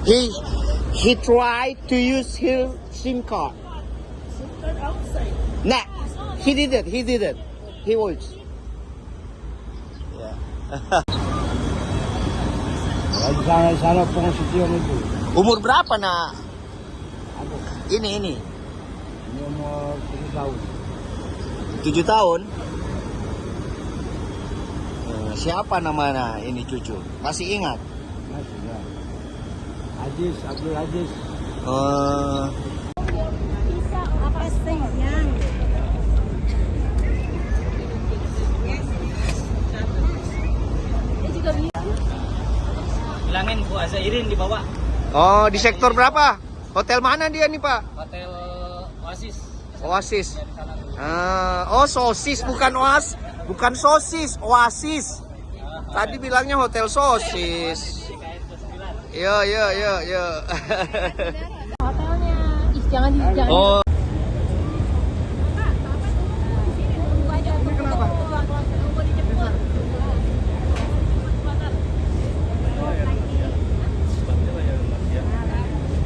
He tried to use his SIM card. Nah, he didn't. He was. Yeah. Sana pengisian itu. Umur berapa nak? Ini. Ini umur 7 tahun. 7 tahun. Siapa namanya ini cucu? Masih ingat? Masih ya. Aziz, Abdul Aziz. Bisa apa setengahnya? Dia juga bisa. Bilangin Bu Azairin dibawa. Oh, di sektor berapa? Hotel mana dia nih, Pak? Hotel Oasis. Oasis. Oh, sosis bukan bukan sosis, Oasis. Tadi bilangnya hotel sosis. Yo. Hotelnya. Jangan. Oh.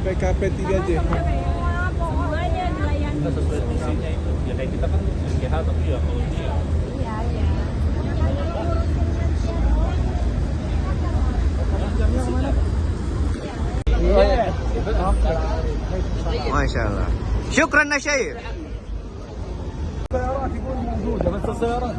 PKP 3J. Semuanya dilayani. Sesuai fungsinya itu. Ya kayak kita kan GH tapi ya kalau dia. Iya. Masya Allah. Syukran na Syekh. Jangan selesai orang.